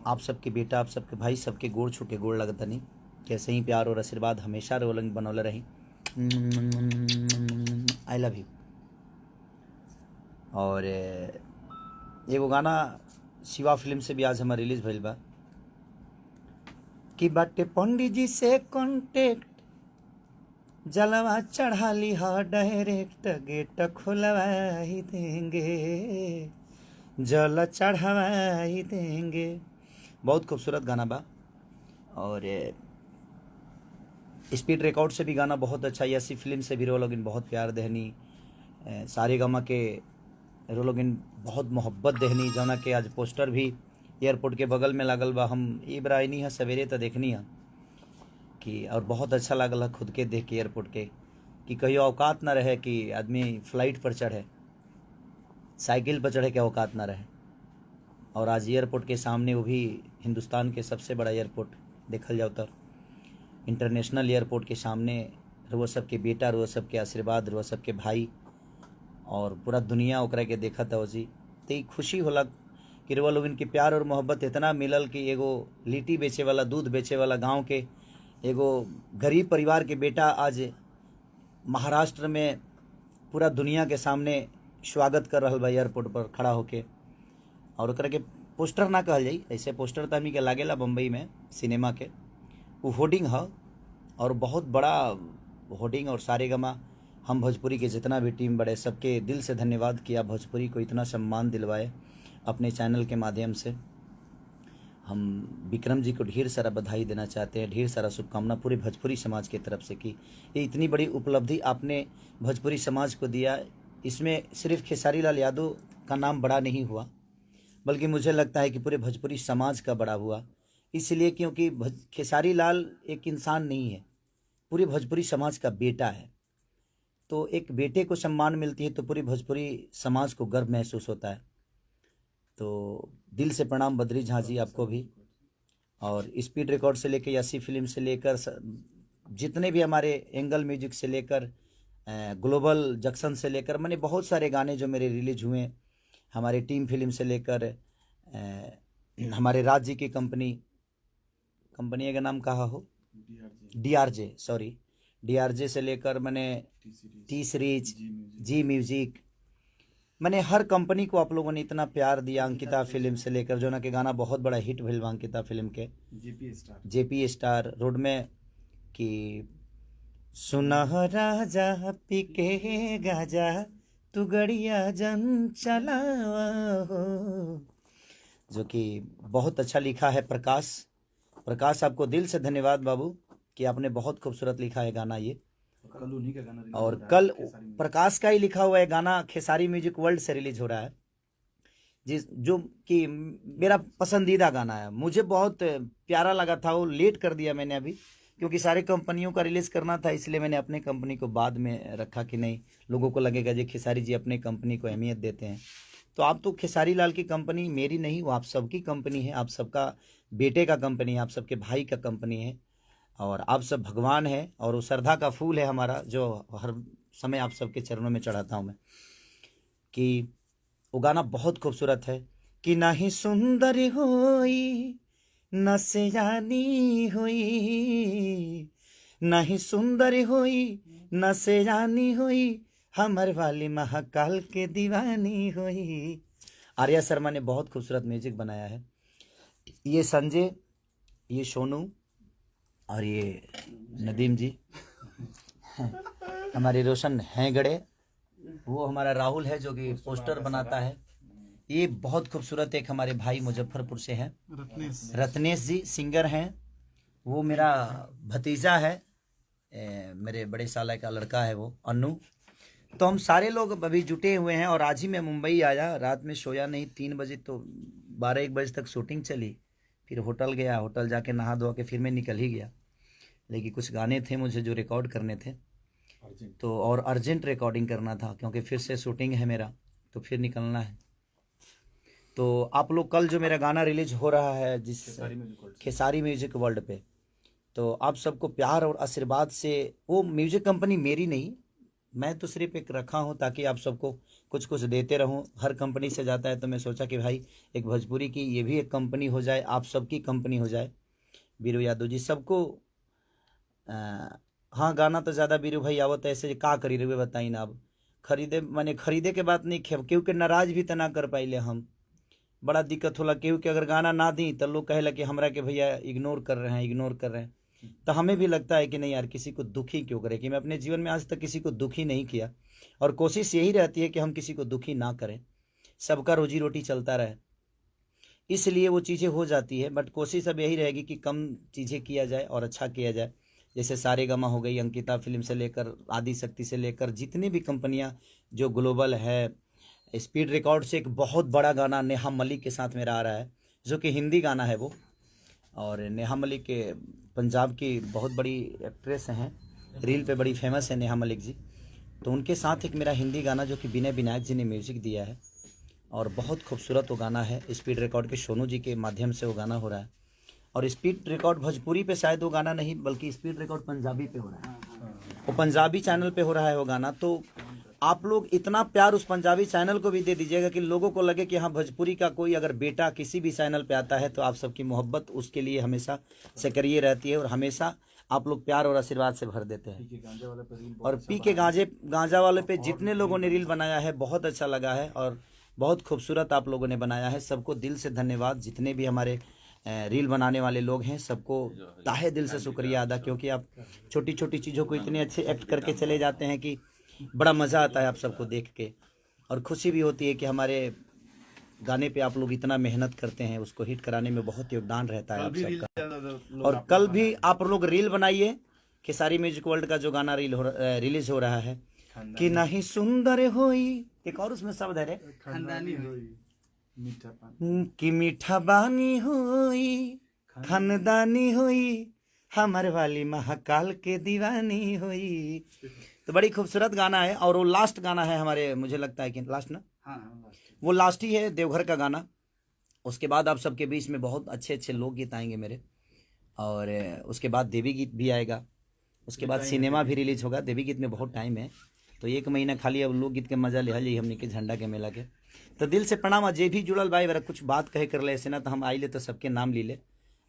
आप सबके बेटा, आप सबके भाई, सबके गोड़ छूटे गोड़ लगतनी। कैसे ही प्यार और आशीर्वाद हमेशा रोलन बनौले रही। आई लव यू। और एगो गाना शिवा फिल्म से भी आज हमारा रिलीज भइल बा कि बाटे पंडित जी से कॉन्टेक्ट, जलवा चढ़ा ली हा डायरेक्ट, गेट खुलवा ही देंगे, जल चढ़ावा ही देंगे। बहुत खूबसूरत गाना बा। और स्पीड रिकॉर्ड से भी गाना बहुत अच्छा, यसी फिल्म से भी रोलोगिन बहुत प्यार देहनी, सारे गामा के रोलोगिन बहुत मोहब्बत देहनी, जौना के आज पोस्टर भी एयरपोर्ट के बगल में लागल बा। हम ई बराइनी है सवेरे तो देखनी है कि, और बहुत अच्छा लागल है खुद के देख के एयरपोर्ट के, कि कहियो औकात ना रहे कि आदमी फ्लाइट पर चढ़े, साइकिल पर चढ़े के औकात ना रहे। और आज एयरपोर्ट के सामने, वो भी हिंदुस्तान के सबसे बड़ा एयरपोर्ट देखल जाओ तो इंटरनेशनल एयरपोर्ट के सामने, वो सबके बेटा, वो सबके आशीर्वाद, वो सबके भाई, और पूरा दुनिया ओकरा के देखा था जी। तो खुशी होला कि रउआ लोगन के प्यार और मोहब्बत इतना मिलल कि एगो लिट्टी बेचे वाला, दूध बेचे वाला गांव के एगो गरीब परिवार के बेटा आज महाराष्ट्र में पूरा दुनिया के सामने स्वागत कर रहा बा एयरपोर्ट पर खड़ा होके। और ओकरा के पोस्टर ना कहल जाई, ऐसे पोस्टर तो हमी के लागेला बम्बई में सिनेमा के, वो होर्डिंग है और बहुत बड़ा होर्डिंग। और सारे गमा हम भोजपुरी के जितना भी टीम बड़े, सबके दिल से धन्यवाद किया भोजपुरी को इतना सम्मान दिलवाए अपने चैनल के माध्यम से। हम विक्रम जी को ढेर सारा बधाई देना चाहते हैं, ढेर सारा शुभकामना पूरे भोजपुरी समाज की तरफ से कि ये इतनी बड़ी उपलब्धि आपने भोजपुरी समाज को दिया। इसमें सिर्फ खेसारी लाल यादव का नाम बड़ा नहीं हुआ, बल्कि मुझे लगता है कि पूरे भोजपुरी समाज का बड़ा हुआ। इसलिए क्योंकि खेसारी लाल एक इंसान नहीं है, पूरे भोजपुरी समाज का बेटा है। तो एक बेटे को सम्मान मिलती है तो पूरी भोजपुरी समाज को गर्व महसूस होता है। तो दिल से प्रणाम बद्री झा जी आपको भी। और स्पीड रिकॉर्ड से लेकर, यसी फिल्म से लेकर, जितने भी हमारे एंगल म्यूजिक से लेकर, ग्लोबल जंक्शन से लेकर, मैंने बहुत सारे गाने जो मेरे रिलीज हुए, हमारे टीम फिल्म से लेकर, हमारे राज्य की कंपनी का नाम कहा हो, DRJ, सॉरी, DRJ से लेकर मैंने टी सीरीज, जी म्यूजिक, मैंने हर कंपनी को आप लोगों ने इतना प्यार दिया। अंकिता फिल्म से लेकर, जो ना कि गाना बहुत बड़ा हिट भइल बा अंकिता फिल्म के, JP स्टार रोड में, कि सुना राजा पी के गाजा तू गड़िया जन चलावा हो, जो कि बहुत अच्छा लिखा है प्रकाश आपको दिल से धन्यवाद बाबू कि आपने बहुत खूबसूरत लिखा है गाना ये। कल उन्हीं का गाना और कल प्रकाश का ही लिखा हुआ है गाना खेसारी म्यूजिक वर्ल्ड से रिलीज हो रहा है, जो कि मेरा पसंदीदा गाना है। मुझे बहुत प्यारा लगा था, वो लेट कर दिया मैंने अभी, क्योंकि सारे कंपनियों का रिलीज करना था, इसलिए मैंने अपने कंपनी को बाद में रखा कि नहीं लोगों को लगेगा जी खेसारी जी अपने कंपनी को अहमियत देते हैं। तो आप तो खेसारी लाल की कंपनी मेरी नहीं, वो आप सबकी कंपनी है, आप सबका बेटे का कंपनी है, आप सबके भाई का कंपनी है, और आप सब भगवान है। और वो श्रद्धा का फूल है हमारा, जो हर समय आप सबके चरणों में चढ़ाता हूँ मैं। कि वो गाना बहुत खूबसूरत है कि ना ही सुंदर होई न सयानी होई, ना ही सुंदर होई न सयानी होई, हमर वाली महाकाल के दीवानी होई। आर्या शर्मा ने बहुत खूबसूरत म्यूजिक बनाया है। ये संजय, ये सोनू, और ये नदीम जी, हमारे रोशन हैंगड़े, वो हमारा राहुल है जो कि पोस्टर बनाता है। ये बहुत खूबसूरत एक हमारे भाई मुजफ्फरपुर से हैं, रत्नेश जी सिंगर हैं। वो मेरा भतीजा है, मेरे बड़े साला का लड़का है वो अन्नू। तो हम सारे लोग अभी जुटे हुए हैं। और आज ही मैं मुंबई आया, रात में सोया नहीं, 3 बजे तो 12-1 बजे तक शूटिंग चली, फिर होटल गया, होटल जाके नहा धो के फिर मैं निकल ही गया। लेकिन कुछ गाने थे मुझे जो रिकॉर्ड करने थे, तो और अर्जेंट रिकॉर्डिंग करना था, क्योंकि फिर से शूटिंग है मेरा, तो फिर निकलना है। तो आप लोग कल जो मेरा गाना रिलीज हो रहा है जिस खेसारी म्यूजिक वर्ल्ड पे, तो आप सबको प्यार और आशीर्वाद से, वो म्यूजिक कंपनी मेरी नहीं, मैं तो सिर्फ एक रखा हूँ ताकि आप सबको कुछ कुछ देते रहूँ। हर कंपनी से जाता है तो मैं सोचा कि भाई एक भोजपुरी की ये भी एक कंपनी हो जाए, आप सबकी कंपनी हो जाए। बीरू यादव जी सबको अ, हाँ गाना तो ज़्यादा बीरू भाई आवत है, ऐसे का करी रहे बताई ना। अब खरीदे मैंने खरीदे के बात नहीं खेब, क्योंकि नाराज भी तना कर पाइले हम। बड़ा दिक्कत होला, क्योंकि अगर गाना ना दी तो लोग कहे कि हमरा के भैया इग्नोर कर रहे हैं, इग्नोर कर रहे हैं। तो हमें भी लगता है कि नहीं यार, किसी को दुखी क्यों करे, कि मैं अपने जीवन में आज तक किसी को दुखी नहीं किया। और कोशिश यही रहती है कि हम किसी को दुखी ना करें, सबका रोजी रोटी चलता रहे, इसलिए वो चीज़ें हो जाती है। बट कोशिश अब यही रहेगी कि कम चीज़ें किया जाए और अच्छा किया जाए। जैसे सारेगामा हो गई, अंकिता फिल्म से लेकर आदि शक्ति से लेकर जितनी भी कंपनियां जो ग्लोबल है। स्पीड रिकॉर्ड से एक बहुत बड़ा गाना नेहा मलिक के साथ मेरा आ रहा है, जो कि हिंदी गाना है वो। और नेहा मलिक के पंजाब की बहुत बड़ी एक्ट्रेस हैं, रील पे बड़ी फेमस है नेहा मलिक जी। तो उनके साथ एक मेरा हिंदी गाना जो कि विनय विनायक जी ने म्यूज़िक दिया है, और बहुत खूबसूरत वो गाना है। स्पीड रिकॉर्ड के सोनू जी के माध्यम से वो गाना हो रहा है। और स्पीड रिकॉर्ड भोजपुरी पे शायद वो गाना नहीं, बल्कि स्पीड रिकॉर्ड पंजाबी पे हो रहा है, वो पंजाबी चैनल पे हो रहा है वो गाना। तो आप लोग इतना प्यार उस पंजाबी चैनल को भी दे दीजिएगा कि लोगों को लगे कि हाँ, भोजपुरी का कोई अगर बेटा किसी भी चैनल पे आता है तो आप सबकी मोहब्बत उसके लिए हमेशा सकरिए रहती है, और हमेशा आप लोग प्यार और आशीर्वाद से भर देते हैं। और पी के गांजा वाले पे जितने लोगों ने रील बनाया है बहुत अच्छा लगा है, और बहुत खूबसूरत आप लोगों ने बनाया है। सबको दिल से धन्यवाद, जितने भी हमारे रील बनाने वाले लोग हैं सबको ताहे दिल से शुक्रिया अदा, क्योंकि आप छोटी छोटी चीज़ों को इतने अच्छे एक्ट करके चले जाते हैं कि बड़ा मज़ा आता है आप सबको देख के। और खुशी भी होती है कि हमारे गाने पे आप लोग इतना मेहनत करते हैं, उसको हिट कराने में बहुत योगदान रहता है आप सबका। और कल भी आप लोग रील बनाइए, खेसारी म्यूजिक वर्ल्ड का जो गाना रिलीज हो रहा है, कि नहीं सुंदर होई, एक और उसमें शब्द है रे, खानदानी होई मीठा कि मीठा बानी होई, खानदानी होई, हमर वाली महाकाल के दीवानी होई। तो बड़ी खूबसूरत गाना है। और वो लास्ट गाना है हमारे, मुझे लगता है कि लास्ट ना, वो लास्ट ही है देवघर का गाना। उसके बाद आप सबके बीच में बहुत अच्छे अच्छे लोकगीत आएंगे मेरे, और उसके बाद देवी गीत भी आएगा। उसके बाद सिनेमा भी रिलीज होगा। देवी गीत में बहुत टाइम है, तो 1 महीना खाली अब लोकगीत के मजा ले जाइए हमने के झंडा के मेला के। तो दिल से प्रणाम। अजय भी जुड़ल भाई, मेरा कुछ बात कहे कर ले ऐसे ना, तो हम आइले तो सबके नाम ली ले।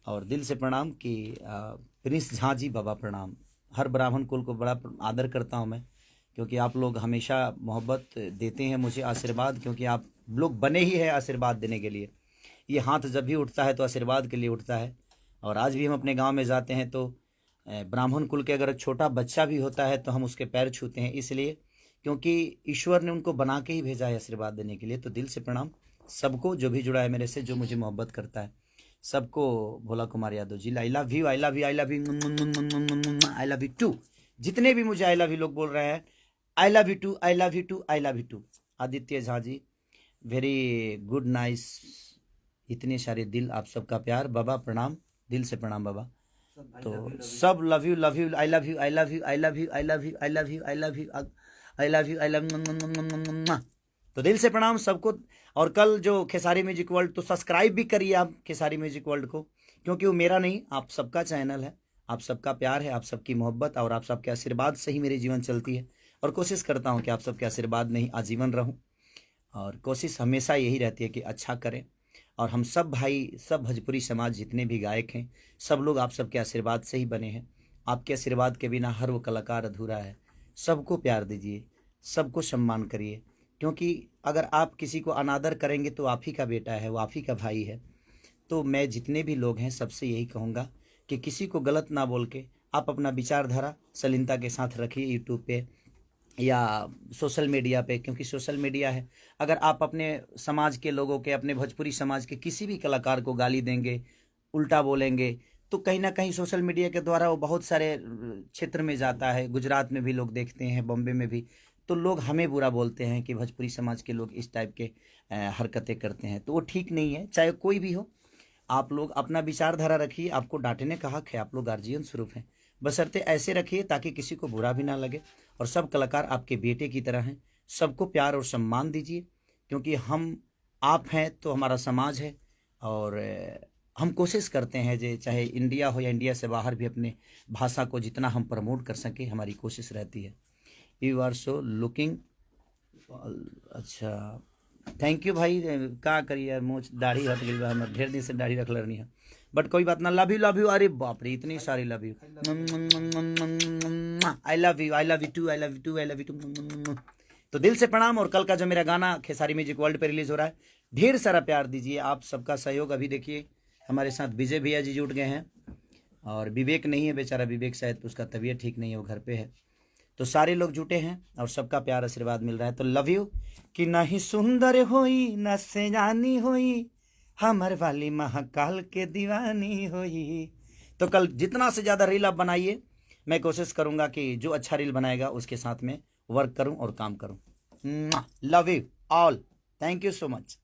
और दिल से प्रणाम कि प्रिंस झा जी बाबा प्रणाम। हर ब्राह्मण कुल को बड़ा आदर करता हूँ मैं, क्योंकि आप लोग हमेशा मोहब्बत देते हैं मुझे, आशीर्वाद, क्योंकि आप लोग बने ही है आशीर्वाद देने के लिए। ये हाथ जब भी उठता है तो आशीर्वाद के लिए उठता है। और आज भी हम अपने गांव में जाते हैं तो ब्राह्मण कुल के अगर एक छोटा बच्चा भी होता है तो हम उसके पैर छूते हैं, इसलिए क्योंकि ईश्वर ने उनको बना के ही भेजा है आशीर्वाद देने के लिए। तो दिल से प्रणाम सबको जो भी जुड़ा है मेरे से, जो मुझे मोहब्बत करता है सबको। Bhola Kumar Yadav ji, I love you, I love you, I love you, I love you too. जितने भी मुझे आई लव यू लोग बोल रहे हैं, I love you too, I love you too, I love you too. Aditya Jha ji, very good nice. इतने सारे दिल, आप सबका प्यार, बाबा प्रणाम, दिल से प्रणाम बाबा। तो सब love you, love you, I love you, I love you, I love you, I love you, I love you, I love you, I love you, I love. तो दिल से प्रणाम सबको। और कल जो खेसारी म्यूजिक वर्ल्ड, तो सब्सक्राइब भी करिए आप खेसारी म्यूजिक वर्ल्ड को, क्योंकि वो मेरा नहीं आप सबका चैनल है। आप सबका प्यार है, आप सबकी मोहब्बत और आप सबके आशीर्वाद से ही मेरी जीवन चलती है। और कोशिश करता हूँ कि आप सबके आशीर्वाद में ही आजीवन रहूँ, और कोशिश हमेशा यही रहती है कि अच्छा करें। और हम सब भाई, सब भोजपुरी समाज जितने भी गायक हैं, सब लोग आप सबके आशीर्वाद से ही बने हैं। आपके आशीर्वाद के बिना हर वो कलाकार अधूरा है। सबको प्यार दीजिए, सबको सम्मान करिए, क्योंकि अगर आप किसी को अनादर करेंगे तो आप ही का बेटा है, वो आप ही का भाई है। तो मैं जितने भी लोग हैं सबसे यही कहूँगा कि किसी को गलत ना बोल के आप अपना विचारधारा सलीनता के साथ रखिए यूट्यूब पे या सोशल मीडिया पे, क्योंकि सोशल मीडिया है। अगर आप अपने समाज के लोगों के, अपने भोजपुरी समाज के किसी भी कलाकार को गाली देंगे, उल्टा बोलेंगे, तो कहीं ना कहीं सोशल मीडिया के द्वारा वो बहुत सारे क्षेत्र में जाता है। गुजरात में भी लोग देखते हैं, बॉम्बे में भी, तो लोग हमें बुरा बोलते हैं कि भोजपुरी समाज के लोग इस टाइप के हरकतें करते हैं। तो वो ठीक नहीं है, चाहे कोई भी हो। आप लोग अपना विचारधारा रखिए, आपको डांटने का हक है, आप लोग गार्जियन स्वरूप हैं, बशर्ते ऐसे रखिए ताकि किसी को बुरा भी ना लगे। और सब कलाकार आपके बेटे की तरह हैं, सबको प्यार और सम्मान दीजिए, क्योंकि हम आप हैं तो हमारा समाज है। और हम कोशिश करते हैं जे चाहे इंडिया हो या इंडिया से बाहर भी अपने भाषा को जितना हम प्रमोट कर सकें, हमारी कोशिश रहती है। You are so looking. अच्छा थैंक यू भाई। का करिए यार, मुँह दाढ़ी हट गई बा हमर, ढेर दिन से दाढ़ी रखल रहनी है, बट कोई बात ना। Love you. अरे बाप रे इतनी सारी love you. I love you, I love you too, I love you too, I love you too. तो दिल से प्रणाम। और कल का जो मेरा गाना खेसारी म्यूजिक वर्ल्ड पे रिलीज हो रहा है, ढेर सारा प्यार दीजिए, आप सबका सहयोग। अभी देखिए हमारे साथ विजय भैया जी जुट गए हैं, और विवेक नहीं है बेचारा, विवेक शायद उसका तबीयत ठीक नहीं है, वो घर पे है। तो सारे लोग जुटे हैं और सबका प्यार आशीर्वाद मिल रहा है। तो लव यू। कि नहीं सुंदर होई न सयानी होई, हमर वाली महाकाल के दीवानी होई। तो कल जितना से ज़्यादा रील आप बनाइए, मैं कोशिश करूंगा कि जो अच्छा रील बनाएगा उसके साथ में वर्क करूं और काम करूं। Love you all, thank you so much.